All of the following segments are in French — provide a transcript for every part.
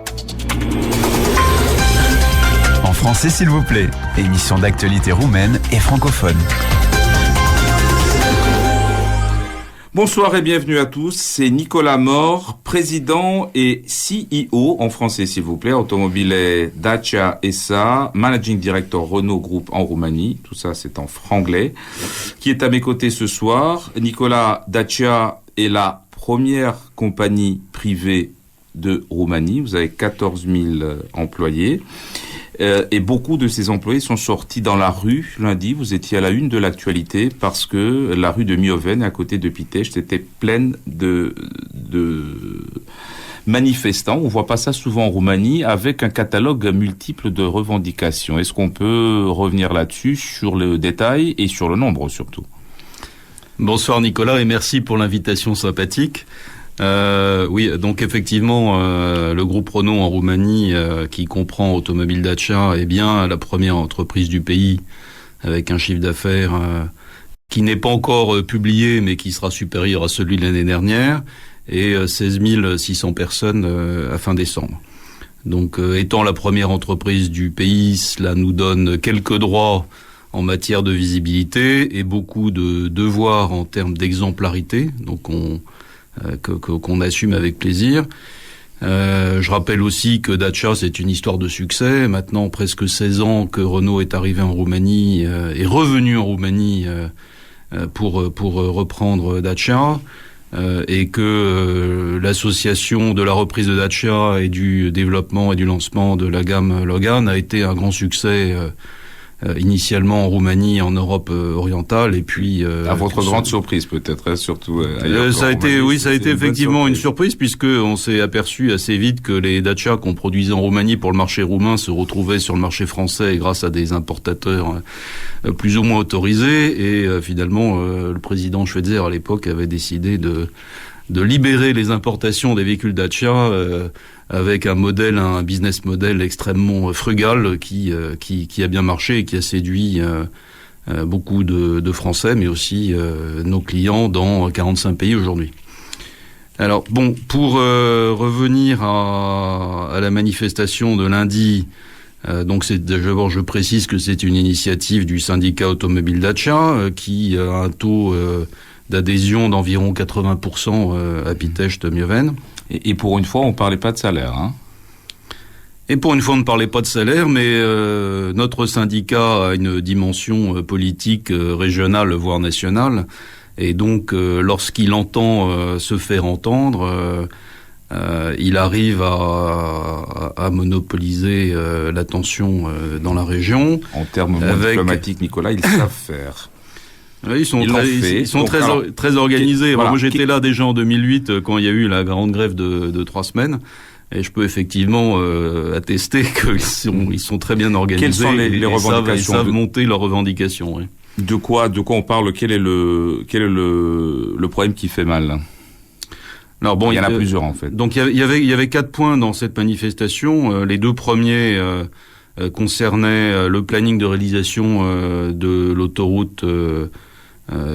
En français s'il vous plaît, émission d'actualité roumaine et francophone. Bonsoir et bienvenue à tous, c'est Nicolas Mor, président et CEO, en français s'il vous plaît, automobile Dacia SA, managing director Renault Group en Roumanie, tout ça c'est en franglais, qui est à mes côtés ce soir. Nicolas, Dacia est la première compagnie privée de Roumanie, vous avez 14 000 employés. Et beaucoup de ces employés sont sortis dans la rue lundi. Vous étiez à la une de l'actualité parce que la rue de Mioven, à côté de Pitești, était pleine de manifestants. On voit pas ça souvent en Roumanie, avec un catalogue multiple de revendications. Est-ce qu'on peut revenir là-dessus, sur le détail et sur le nombre surtout? Bonsoir Nicolas et merci pour l'invitation sympathique. Oui, donc effectivement, le groupe Renault en Roumanie, qui comprend Automobile Dacia, est bien la première entreprise du pays, avec un chiffre d'affaires qui n'est pas encore publié, mais qui sera supérieur à celui de l'année dernière, et 16 600 personnes à fin décembre. Donc, étant la première entreprise du pays, cela nous donne quelques droits en matière de visibilité et beaucoup de devoirs en termes d'exemplarité. Donc, qu'on assume avec plaisir. Je rappelle aussi que Dacia, c'est une histoire de succès. Maintenant, presque 16 ans que Renault est arrivé en Roumanie, est revenu en Roumanie pour reprendre Dacia, et que l'association de la reprise de Dacia et du développement et du lancement de la gamme Logan a été un grand succès initialement en Roumanie, en Europe orientale, et puis à votre grande surprise peut-être, surtout ça a été, oui, ça a été effectivement une surprise, puisque on s'est aperçu assez vite que les Dacia qu'on produisait en Roumanie pour le marché roumain se retrouvaient sur le marché français grâce à des importateurs plus ou moins autorisés, et finalement le président Schweitzer à l'époque avait décidé de libérer les importations des véhicules Dacia avec un business model extrêmement frugal qui a bien marché et qui a séduit beaucoup de Français, mais aussi nos clients dans 45 pays aujourd'hui. Alors bon, pour revenir à la manifestation de lundi, donc d'abord je précise que c'est une initiative du syndicat automobile Dacia qui a un taux d'adhésion d'environ 80% à Pitești-Mioven. Et pour une fois, on ne parlait pas de salaire, hein? Et pour une fois, on ne parlait pas de salaire, mais notre syndicat a une dimension politique régionale, voire nationale. Et donc, lorsqu'il entend se faire entendre, il arrive à monopoliser l'attention dans la région. En termes diplomatiques, Nicolas, ils savent faire. Oui, ils sont très organisés. Voilà. Moi, j'étais là déjà en 2008 quand il y a eu la grande grève de 3 semaines. Et je peux effectivement attester qu'ils sont très bien organisés. Quelles sont les revendications? Ils savent monter leurs revendications. Oui. De quoi on parle? Quel est le problème qui fait mal? Alors bon, il y en a plusieurs en fait. Donc il y avait 4 points dans cette manifestation. Les 2 premiers concernaient le planning de réalisation de l'autoroute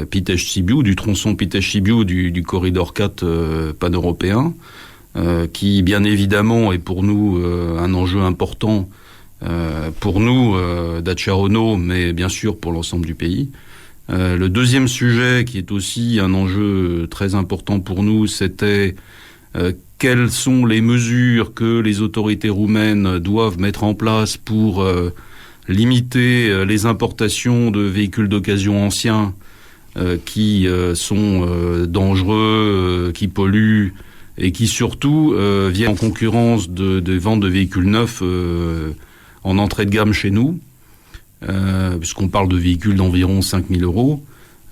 Pitești-Sibiu, du tronçon Pitești-Sibiu du corridor 4 pan-européen, qui bien évidemment est pour nous un enjeu important pour nous, Dacia Renault, mais bien sûr pour l'ensemble du pays. Le deuxième sujet, qui est aussi un enjeu très important pour nous, c'était quelles sont les mesures que les autorités roumaines doivent mettre en place pour limiter les importations de véhicules d'occasion anciens qui sont dangereux, qui polluent et qui surtout viennent en concurrence de ventes de véhicules neufs en entrée de gamme chez nous, puisqu'on parle de véhicules d'environ 5 000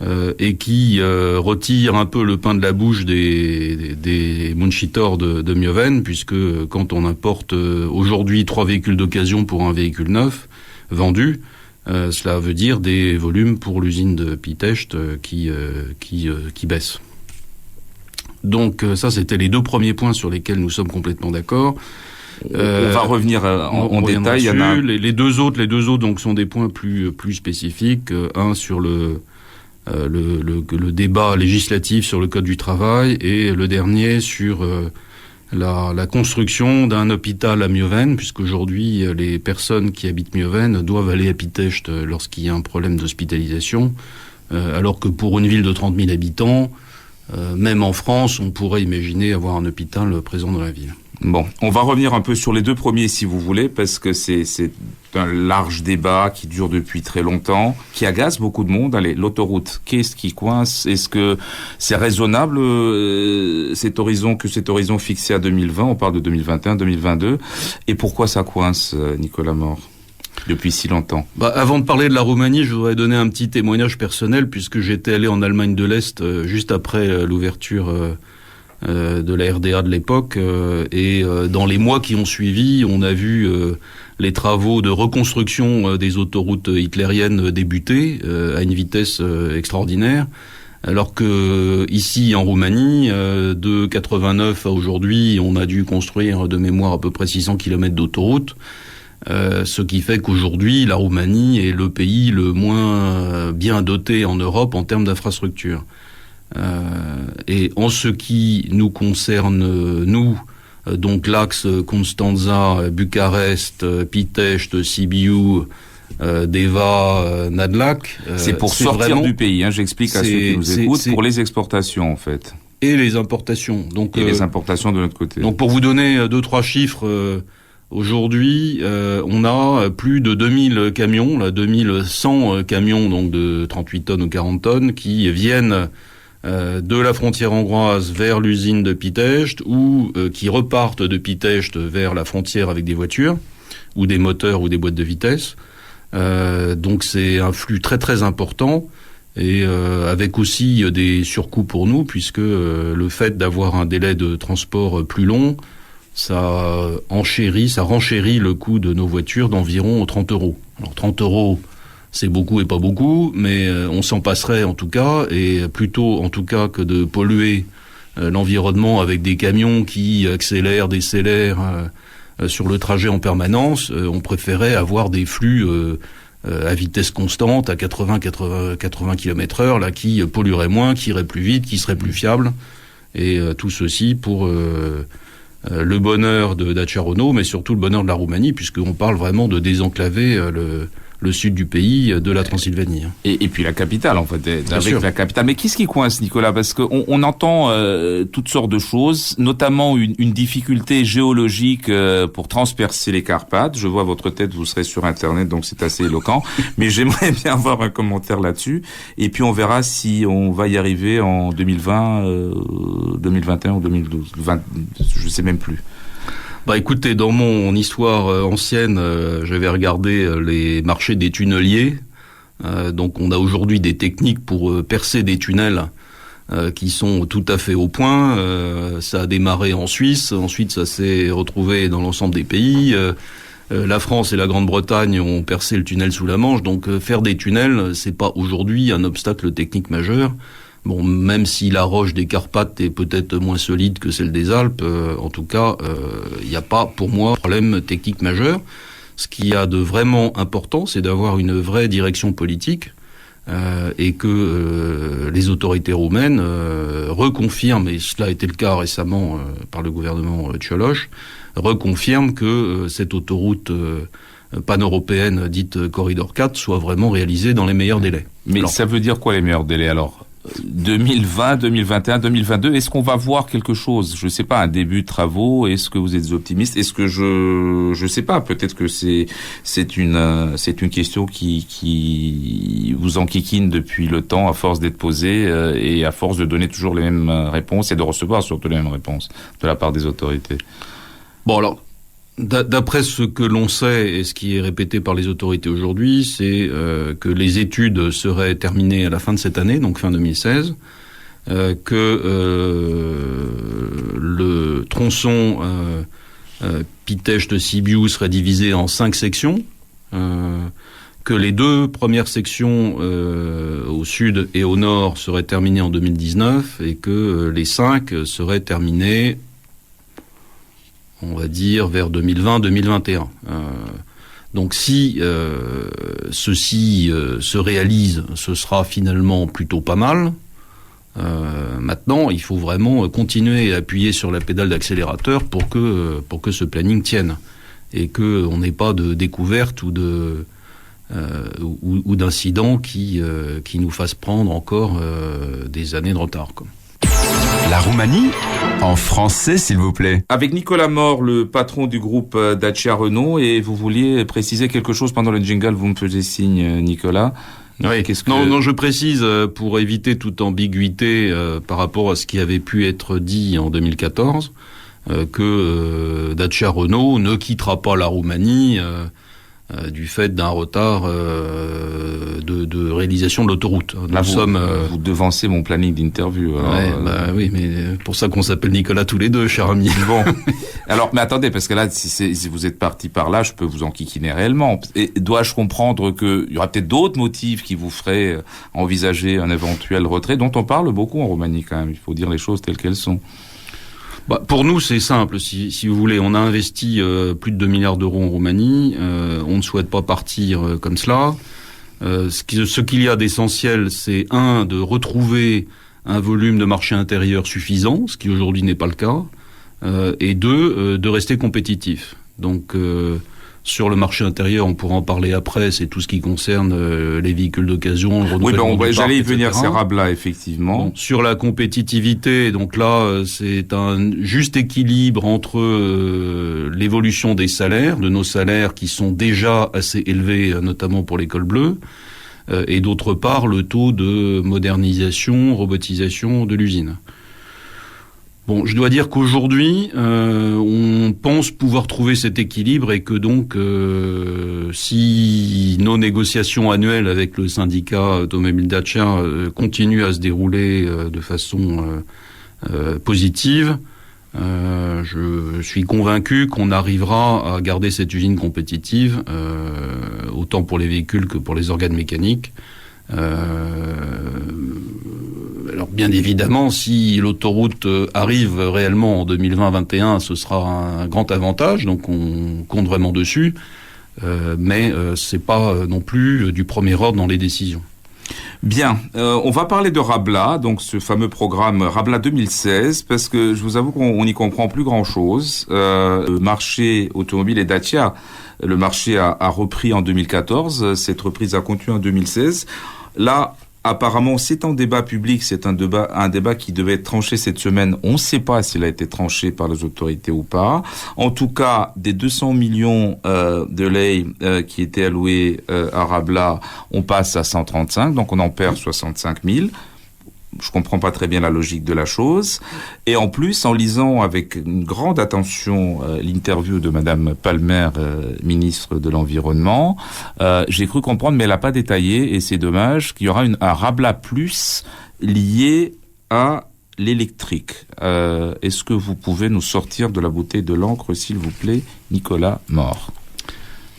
€, et qui retirent un peu le pain de la bouche des Muncitors de Mioven, puisque quand on importe aujourd'hui 3 véhicules d'occasion pour un véhicule neuf vendu, cela veut dire des volumes pour l'usine de Pitești qui baissent. Donc ça, c'était les 2 premiers points sur lesquels nous sommes complètement d'accord. On va revenir en détail. Il y en a... les deux autres donc sont des points plus spécifiques. Un sur le débat législatif sur le code du travail, et le dernier sur la construction d'un hôpital à Mieuven, puisqu'aujourd'hui les personnes qui habitent Mieuven doivent aller à Pitești lorsqu'il y a un problème d'hospitalisation, alors que pour une ville de 30 000 habitants, même en France, on pourrait imaginer avoir un hôpital présent dans la ville. Bon, on va revenir un peu sur les deux premiers si vous voulez, parce que c'est un large débat qui dure depuis très longtemps, qui agace beaucoup de monde. Allez, l'autoroute, qu'est-ce qui coince? Est-ce que c'est raisonnable cet horizon fixé à 2020? On parle de 2021, 2022. Et pourquoi ça coince, Nicolas Mort, depuis si longtemps? Avant de parler de la Roumanie, je voudrais donner un petit témoignage personnel, puisque j'étais allé en Allemagne de l'Est juste après l'ouverture de la RDA de l'époque, et dans les mois qui ont suivi, on a vu les travaux de reconstruction des autoroutes hitlériennes débuter à une vitesse extraordinaire, alors que ici en Roumanie, de 89 à aujourd'hui, on a dû construire de mémoire à peu près 600 km d'autoroutes, ce qui fait qu'aujourd'hui, la Roumanie est le pays le moins bien doté en Europe en termes d'infrastructures. Et en ce qui nous concerne, nous, donc l'axe Constanța, Bucarest, Pitești, Sibiu, Deva, Nădlac. C'est pour sortir vraiment, du pays, hein, j'explique à ceux qui nous écoutent, pour les exportations en fait. Et les importations. Donc, les importations de notre côté. Donc pour vous donner 2-3 chiffres, aujourd'hui, on a plus de 2000 camions, là, 2100 camions donc de 38 tonnes ou 40 tonnes qui viennent de la frontière hongroise vers l'usine de Pitești ou qui repartent de Pitești vers la frontière avec des voitures ou des moteurs ou des boîtes de vitesse. Donc c'est un flux très très important et avec aussi des surcoûts pour nous puisque le fait d'avoir un délai de transport plus long, ça renchérit le coût de nos voitures d'environ 30 €. Alors 30 €, c'est beaucoup et pas beaucoup, mais on s'en passerait en tout cas, et plutôt en tout cas que de polluer l'environnement avec des camions qui accélèrent, décélèrent sur le trajet en permanence, on préférait avoir des flux à vitesse constante, à 80 km/h, là, qui pollueraient moins, qui iraient plus vite, qui seraient plus fiables, et tout ceci pour le bonheur de Dacia Renault, mais surtout le bonheur de la Roumanie, puisqu'on parle vraiment de désenclaver le sud du pays, de la Transylvanie. Et puis la capitale, en fait, avec la capitale. Mais qu'est-ce qui coince, Nicolas? Parce qu'on entend toutes sortes de choses, notamment une difficulté géologique pour transpercer les Carpates. Je vois votre tête, vous serez sur Internet, donc c'est assez éloquent. Mais j'aimerais bien avoir un commentaire là-dessus. Et puis on verra si on va y arriver en 2020, 2021 ou 2012. Je sais même plus. Écoutez, dans mon histoire ancienne, j'avais regardé les marchés des tunneliers. Donc on a aujourd'hui des techniques pour percer des tunnels qui sont tout à fait au point. Ça a démarré en Suisse, ensuite ça s'est retrouvé dans l'ensemble des pays. La France et la Grande-Bretagne ont percé le tunnel sous la Manche. Donc faire des tunnels, c'est pas aujourd'hui un obstacle technique majeur. Bon, même si la roche des Carpates est peut-être moins solide que celle des Alpes, en tout cas, il n'y a pas, pour moi, de problème technique majeur. Ce qu'il y a de vraiment important, c'est d'avoir une vraie direction politique et que les autorités roumaines reconfirment, et cela a été le cas récemment par le gouvernement Cioloș, reconfirment que cette autoroute pan-européenne dite Corridor 4 soit vraiment réalisée dans les meilleurs délais. Mais alors, ça veut dire quoi les meilleurs délais alors ? 2020, 2021, 2022, est-ce qu'on va voir quelque chose? Je sais pas, un début de travaux. Est-ce que vous êtes optimiste? Est-ce que je sais pas. Peut-être que c'est une question qui vous enquiquine depuis le temps à force d'être posée et à force de donner toujours les mêmes réponses et de recevoir surtout les mêmes réponses de la part des autorités. Bon alors. D'après ce que l'on sait et ce qui est répété par les autorités aujourd'hui, c'est que les études seraient terminées à la fin de cette année, donc fin 2016, que le tronçon Pitești-Sibiu serait divisé en 5 sections, que les 2 premières sections au sud et au nord seraient terminées en 2019 et que les 5 seraient terminées on va dire vers 2020-2021. Donc si ceci se réalise, ce sera finalement plutôt pas mal. Maintenant, il faut vraiment continuer à appuyer sur la pédale d'accélérateur pour que ce planning tienne et que on n'ait pas de découverte ou d'incidents qui nous fassent prendre encore des années de retard, quoi. La Roumanie, en français s'il vous plaît. Avec Nicolas Mort, le patron du groupe Dacia Renault, et vous vouliez préciser quelque chose pendant le jingle, vous me faisiez signe, Nicolas. Oui. Non, je précise pour éviter toute ambiguïté par rapport à ce qui avait pu être dit en 2014 que Dacia Renault ne quittera pas la Roumanie du fait d'un retard de réalisation de l'autoroute. Vous devancez mon planning d'interview. Oui, mais pour ça qu'on s'appelle Nicolas tous les deux, cher ami. Bon, alors, mais attendez, parce que là, si vous êtes parti par là, je peux vous enquiquiner réellement. Et dois-je comprendre qu'il y aura peut-être d'autres motifs qui vous feraient envisager un éventuel retrait, dont on parle beaucoup en Roumanie quand même, il faut dire les choses telles qu'elles sont. Pour nous, c'est simple. Si vous voulez, on a investi plus de 2 milliards d'euros en Roumanie. On ne souhaite pas partir comme cela. Ce qu'il y a d'essentiel, c'est de retrouver un volume de marché intérieur suffisant, ce qui aujourd'hui n'est pas le cas, et de rester compétitif. Donc, sur le marché intérieur, on pourra en parler après, c'est tout ce qui concerne les véhicules d'occasion, le renouvellement du parc, j'allais y etc. venir, ces rabats, effectivement. Bon, sur la compétitivité, donc là, c'est un juste équilibre entre l'évolution des salaires, de nos salaires qui sont déjà assez élevés, notamment pour l'école bleue, et d'autre part, le taux de modernisation, robotisation de l'usine. Bon, je dois dire qu'aujourd'hui, on pense pouvoir trouver cet équilibre et que donc, si nos négociations annuelles avec le syndicat automobile Dacia continuent à se dérouler de façon positive, je suis convaincu qu'on arrivera à garder cette usine compétitive, autant pour les véhicules que pour les organes mécaniques. Alors bien évidemment, si l'autoroute arrive réellement en 2020-21, ce sera un grand avantage, donc on compte vraiment dessus, mais c'est pas non plus du premier ordre dans les décisions. Bien, on va parler de Rabla, donc ce fameux programme Rabla 2016, parce que je vous avoue qu'on n'y comprend plus grand-chose. Le marché automobile et Dacia, le marché a repris en 2014, cette reprise a continué en 2016. Là, apparemment, c'est en débat public, c'est un débat qui devait être tranché cette semaine. On ne sait pas s'il a été tranché par les autorités ou pas. En tout cas, des 200 millions de lei qui étaient alloués à Rabla, on passe à 135, donc on en perd 65 000. Je comprends pas très bien la logique de la chose. Et en plus, en lisant avec une grande attention l'interview de Madame Palmer, ministre de l'Environnement, j'ai cru comprendre, mais elle n'a pas détaillé, et c'est dommage, qu'il y aura un Rabla Plus lié à l'électrique. Est-ce que vous pouvez nous sortir de la bouteille de l'encre, s'il vous plaît, Nicolas Mort?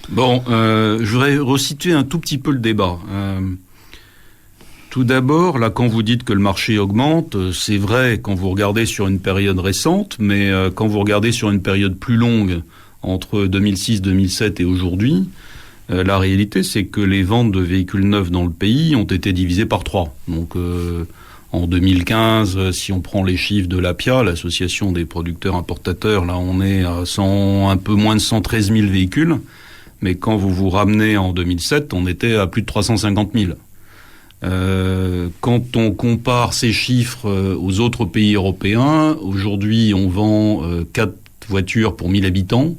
Bon, je voudrais resituer un tout petit peu le débat. Tout d'abord, là, quand vous dites que le marché augmente, c'est vrai quand vous regardez sur une période récente, mais quand vous regardez sur une période plus longue, entre 2006, 2007 et aujourd'hui, la réalité, c'est que les ventes de véhicules neufs dans le pays ont été divisées par 3. Donc, en 2015, si on prend les chiffres de l'APIA, l'association des producteurs importateurs, là, on est à un peu moins de 113 000 véhicules. Mais quand vous vous ramenez en 2007, on était à plus de 350 000. Quand on compare ces chiffres aux autres pays européens, aujourd'hui on vend 4 voitures pour 1000 habitants,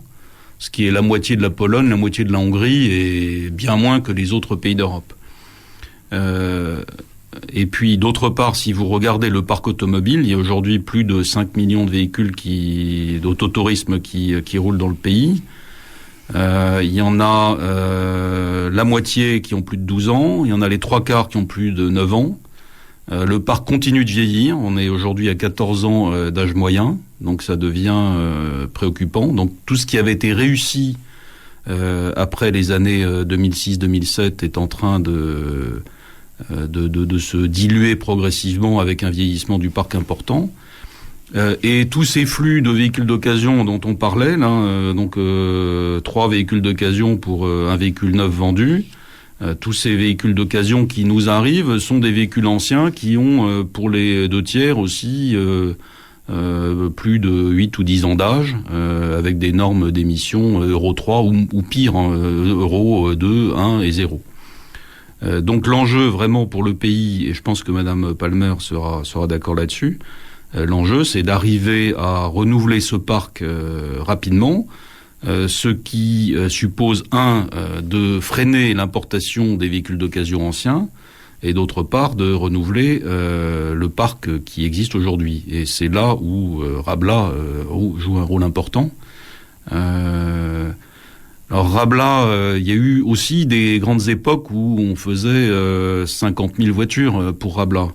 ce qui est la moitié de la Pologne, la moitié de la Hongrie et bien moins que les autres pays d'Europe. Et puis d'autre part, si vous regardez le parc automobile, il y a aujourd'hui plus de 5 millions de véhicules d'autotourisme qui roulent dans le pays. Il y en a la moitié qui ont plus de 12 ans, il y en a les 3/4 qui ont plus de 9 ans. Le parc continue de vieillir, on est aujourd'hui à 14 ans d'âge moyen, donc ça devient préoccupant. Donc tout ce qui avait été réussi après les années 2006-2007 est en train de se diluer progressivement avec un vieillissement du parc important. Et tous ces flux de véhicules d'occasion dont on parlait, là, 3 véhicules d'occasion pour un véhicule neuf vendu, Tous ces véhicules d'occasion qui nous arrivent sont des véhicules anciens qui ont, pour les 2/3 aussi, plus de 8 ou 10 ans d'âge, avec des normes d'émission Euro 3 ou pire, Euro 2, 1 et 0. Donc l'enjeu vraiment pour le pays, et je pense que Madame Palmer sera d'accord là-dessus, l'enjeu c'est d'arriver à renouveler ce parc rapidement, ce qui suppose de freiner l'importation des véhicules d'occasion anciens, et d'autre part de renouveler le parc qui existe aujourd'hui. Et c'est là où Rabla joue un rôle important. Alors Rabla, il y a eu aussi des grandes époques où on faisait 50 000 voitures pour Rabla.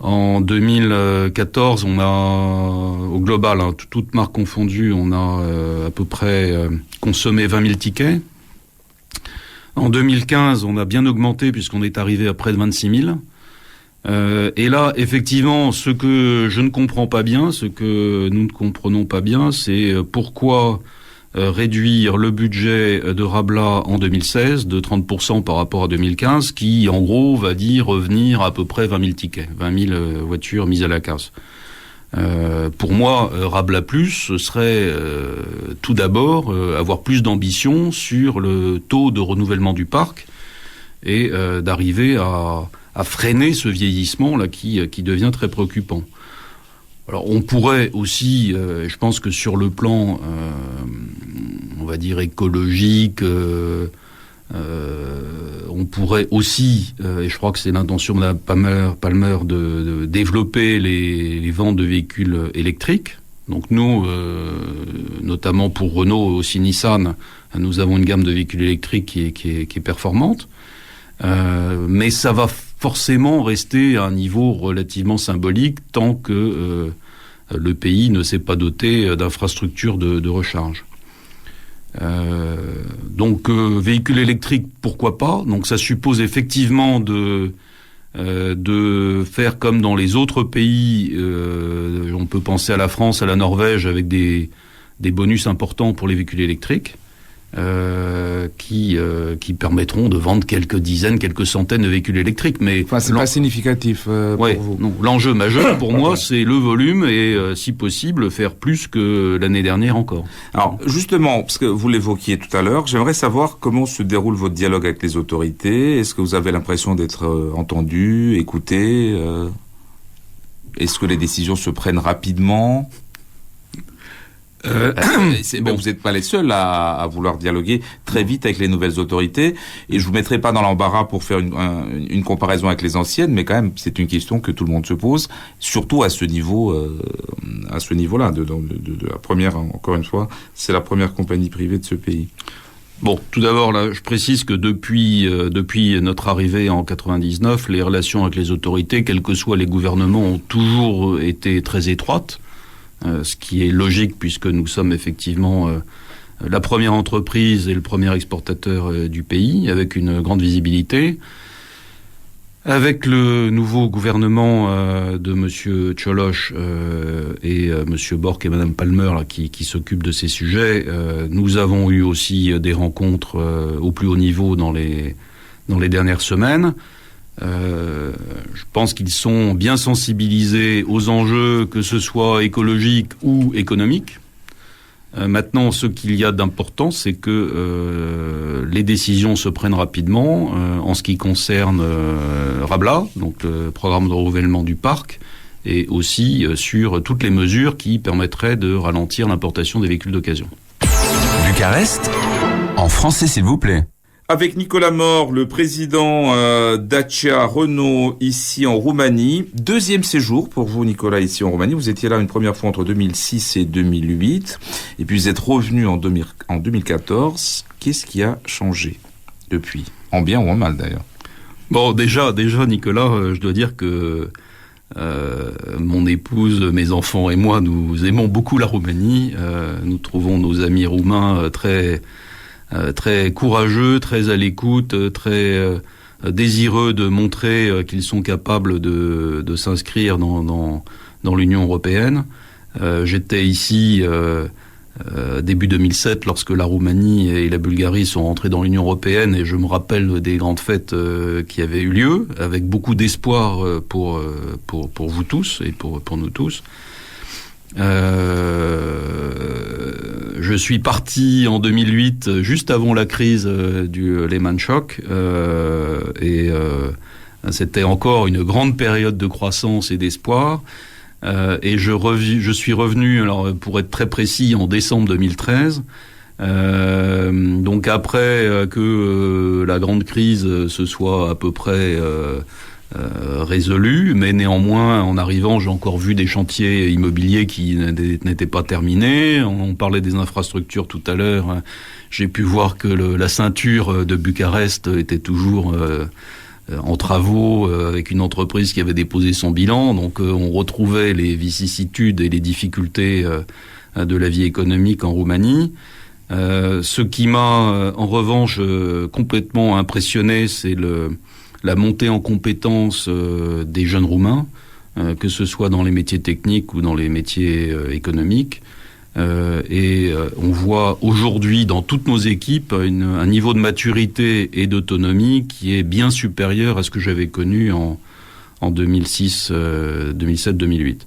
En 2014, on a, au global, toutes marques confondues, on a à peu près consommé 20 000 tickets. En 2015, on a bien augmenté puisqu'on est arrivé à près de 26 000. Et là, effectivement, ce que je ne comprends pas bien, ce que nous ne comprenons pas bien, c'est pourquoi réduire le budget de Rabla en 2016 de 30% par rapport à 2015, qui en gros va dire revenir à peu près 20 000 tickets, 20 000 voitures mises à la casse. Pour moi, Rabla Plus, ce serait tout d'abord avoir plus d'ambition sur le taux de renouvellement du parc et d'arriver à freiner ce vieillissement là qui devient très préoccupant. Alors on pourrait aussi, je pense que sur le plan, on va dire écologique, on pourrait aussi, et je crois que c'est l'intention de Mme Palmer de développer les ventes de véhicules électriques. Donc nous, notamment pour Renault, aussi Nissan, nous avons une gamme de véhicules électriques qui est performante. Mais ça va forcément rester à un niveau relativement symbolique tant que le pays ne s'est pas doté d'infrastructures de recharge. Donc véhicules électriques, pourquoi pas. Donc ça suppose effectivement de faire comme dans les autres pays. On peut penser à la France, à la Norvège avec des bonus importants pour les véhicules électriques. Qui permettront de vendre quelques dizaines, quelques centaines de véhicules électriques. Mais enfin, c'est pas significatif pour vous. Non, l'enjeu majeur pour moi, c'est le volume et, si possible, faire plus que l'année dernière encore. Alors, justement, parce que vous l'évoquiez tout à l'heure, j'aimerais savoir comment se déroule votre dialogue avec les autorités. Est-ce que vous avez l'impression d'être entendu, écouté Est-ce que les décisions se prennent rapidement Vous n'êtes pas les seuls à vouloir dialoguer très vite avec les nouvelles autorités, et je vous mettrai pas dans l'embarras pour faire une comparaison avec les anciennes, mais quand même c'est une question que tout le monde se pose, surtout à ce niveau-là de la première. Encore une fois, c'est la première compagnie privée de ce pays. Bon, tout d'abord, là, je précise que depuis notre arrivée en 99, les relations avec les autorités, quels que soient les gouvernements, ont toujours été très étroites. Ce qui est logique puisque nous sommes effectivement la première entreprise et le premier exportateur du pays, avec une grande visibilité. Avec le nouveau gouvernement de M. Cioloş et M. Bork et Mme Palmer là, qui s'occupent de ces sujets, nous avons eu aussi des rencontres au plus haut niveau dans les dernières semaines. Je pense qu'ils sont bien sensibilisés aux enjeux, que ce soit écologiques ou économiques. Maintenant, ce qu'il y a d'important, c'est que les décisions se prennent rapidement en ce qui concerne Rabla, donc le programme de renouvellement du parc, et aussi sur toutes les mesures qui permettraient de ralentir l'importation des véhicules d'occasion. Bucarest, en français s'il vous plaît. Avec Nicolas Mor, le président Dacia Renault ici en Roumanie. Deuxième séjour pour vous, Nicolas, ici en Roumanie. Vous étiez là une première fois entre 2006 et 2008. Et puis vous êtes revenu en 2014. Qu'est-ce qui a changé depuis ? En bien ou en mal d'ailleurs ? Bon, déjà, Nicolas, je dois dire que mon épouse, mes enfants et moi, nous aimons beaucoup la Roumanie. Nous trouvons nos amis roumains très courageux, très à l'écoute, très désireux de montrer qu'ils sont capables de s'inscrire dans l'Union européenne. J'étais ici début 2007, lorsque la Roumanie et la Bulgarie sont rentrées dans l'Union européenne, et je me rappelle des grandes fêtes qui avaient eu lieu, avec beaucoup d'espoir pour vous tous et pour nous tous. Je suis parti en 2008, juste avant la crise du Lehman Shock, et c'était encore une grande période de croissance et d'espoir. Et je suis revenu, alors pour être très précis, en décembre 2013. Donc après que la grande crise se soit à peu près résolue, mais néanmoins, en arrivant, j'ai encore vu des chantiers immobiliers qui n'étaient pas terminés. On parlait des infrastructures tout à l'heure. J'ai pu voir que la ceinture de Bucarest était toujours en travaux, avec une entreprise qui avait déposé son bilan. Donc on retrouvait les vicissitudes et les difficultés de la vie économique en Roumanie. Ce qui m'a en revanche complètement impressionné, c'est la montée en compétences des jeunes Roumains, que ce soit dans les métiers techniques ou dans les métiers économiques. On voit aujourd'hui dans toutes nos équipes un niveau de maturité et d'autonomie qui est bien supérieur à ce que j'avais connu en 2006, 2007, 2008.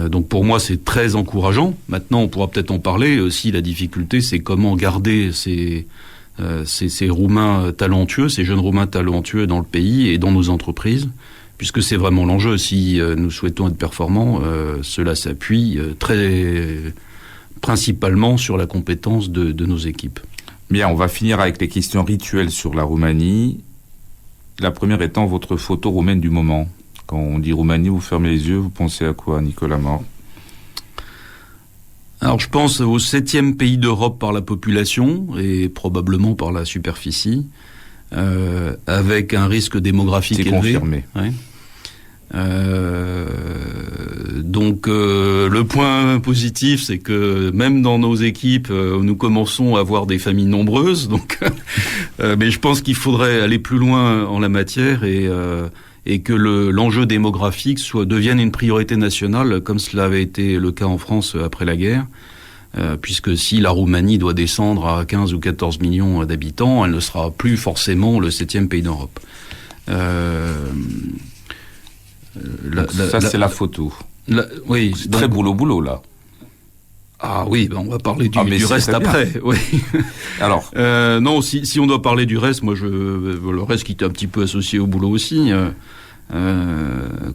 Donc pour moi, c'est très encourageant. Maintenant, on pourra peut-être en parler aussi. La difficulté, c'est comment garder ces Roumains talentueux, ces jeunes Roumains talentueux dans le pays et dans nos entreprises, puisque c'est vraiment l'enjeu. Si nous souhaitons être performants, cela s'appuie principalement sur la compétence de nos équipes. Bien, on va finir avec les questions rituelles sur la Roumanie. La première étant votre photo roumaine du moment. Quand on dit Roumanie, vous fermez les yeux, vous pensez à quoi, Nicolas Mort ? Alors je pense au 7e pays d'Europe par la population et probablement par la superficie, avec un risque démographique élevé. C'est confirmé. Ouais. Donc le point positif, c'est que même dans nos équipes, nous commençons à avoir des familles nombreuses. Donc, mais je pense qu'il faudrait aller plus loin en la matière et que l'enjeu démographique devienne une priorité nationale, comme cela avait été le cas en France après la guerre. Puisque si la Roumanie doit descendre à 15 ou 14 millions d'habitants, elle ne sera plus forcément le 7e pays d'Europe. C'est la photo. Oui, c'est très boulot là. Ah oui, ben on va parler du reste après. Oui. Alors, non, si on doit parler du reste, moi le reste qui est un petit peu associé au boulot aussi.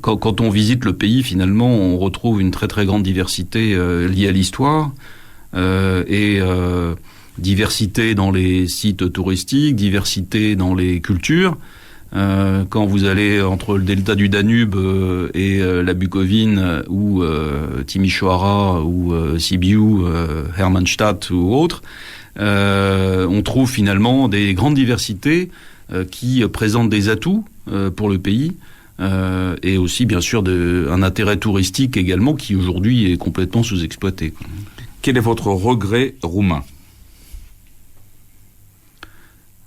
Quand on visite le pays, finalement, on retrouve une très très grande diversité liée à l'histoire et diversité dans les sites touristiques, diversité dans les cultures. Quand vous allez entre le delta du Danube et la Bucovine ou Timișoara ou Sibiu, Hermannstadt ou autres, on trouve finalement des grandes diversités qui présentent des atouts pour le pays et aussi bien sûr un intérêt touristique également qui aujourd'hui est complètement sous-exploité. Quel est votre regret roumain ?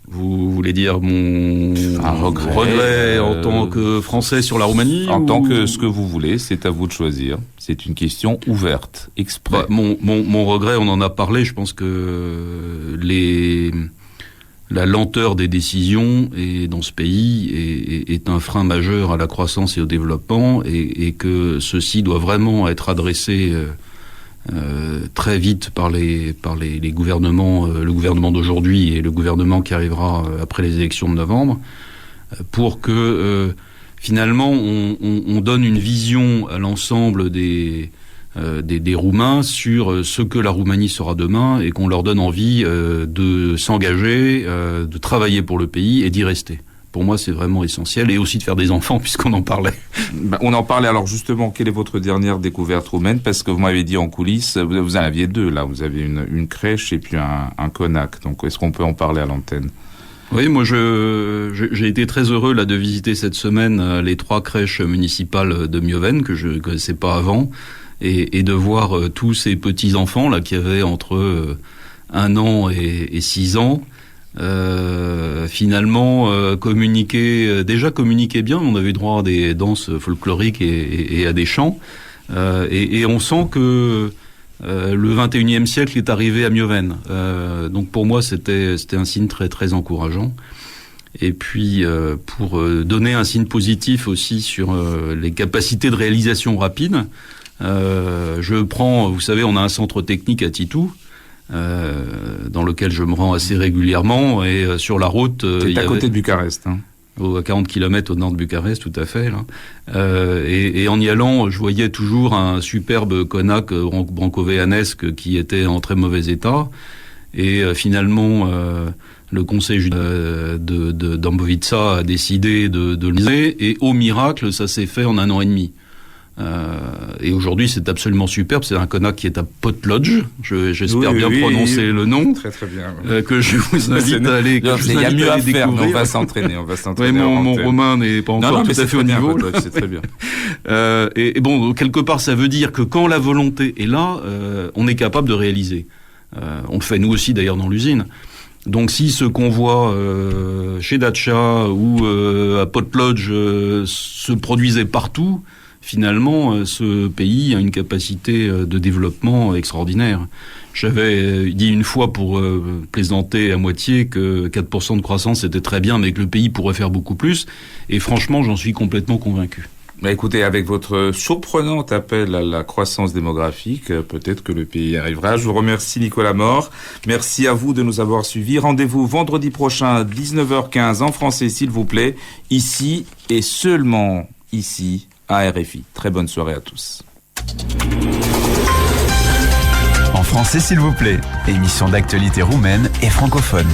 Vous voulez dire mon regret en tant que Français sur la Roumanie ? En tant que ce que vous voulez, c'est à vous de choisir. C'est une question ouverte, exprès. Mon regret, on en a parlé, je pense que la lenteur des décisions dans ce pays est un frein majeur à la croissance et au développement et que ceci doit vraiment être adressé très vite par les gouvernements, le gouvernement d'aujourd'hui et le gouvernement qui arrivera après les élections de novembre, pour que finalement on donne une vision à l'ensemble des Roumains sur ce que la Roumanie sera demain et qu'on leur donne envie de s'engager, de travailler pour le pays et d'y rester. Pour moi, c'est vraiment essentiel, et aussi de faire des enfants, puisqu'on en parlait. On en parlait, alors justement, quelle est votre dernière découverte roumaine ? Parce que vous m'avez dit en coulisses, vous en aviez deux, là, vous avez une crèche et puis un Konak, donc est-ce qu'on peut en parler à l'antenne ? Oui, moi j'ai été très heureux là de visiter cette semaine les 3 crèches municipales de Miovène, que je ne connaissais pas avant, et de voir tous ces petits-enfants là qui avaient entre 1 an et 6 ans, finalement communiquer bien. On avait droit à des danses folkloriques et à des chants, et on sent que Le 21e siècle est arrivé à Miovène. Donc pour moi, c'était un signe très très encourageant. Et puis pour donner un signe positif aussi sur les capacités de réalisation rapide, je prends, vous savez, on a un centre technique à Titou, dans lequel je me rends assez régulièrement, et sur la route... C'est à côté de Bucarest, hein. À 40 km au nord de Bucarest, tout à fait. Là. Et en y allant, je voyais toujours un superbe Konak brancovéanesque qui était en très mauvais état. Et finalement, le conseil d'Ambovica a décidé de le liser. Et au miracle, ça s'est fait en 1 an et demi. Et aujourd'hui, c'est absolument superbe. C'est un Konak qui est à Potlodge. J'espère bien prononcer le nom. Très très bien. Que je vous invite à aller. Il y a mieux à faire, mais on va s'entraîner. Ouais, mon romain n'est pas encore tout à fait au niveau. C'est très bien. Et bon, quelque part, ça veut dire que quand la volonté est là, on est capable de réaliser. On le fait nous aussi d'ailleurs dans l'usine. Donc si ce qu'on voit chez Dacia ou à Potlodge se produisait partout, finalement, ce pays a une capacité de développement extraordinaire. J'avais dit une fois, pour plaisanter à moitié, que 4% de croissance c'était très bien, mais que le pays pourrait faire beaucoup plus. Et franchement, j'en suis complètement convaincu. Bah écoutez, avec votre surprenant appel à la croissance démographique, peut-être que le pays y arrivera. Je vous remercie, Nicolas Mort. Merci à vous de nous avoir suivis. Rendez-vous vendredi prochain, 19h15 en français, s'il vous plaît, ici et seulement ici à RFI. Très bonne soirée à tous. En français, s'il vous plaît, émission d'actualité roumaine et francophone.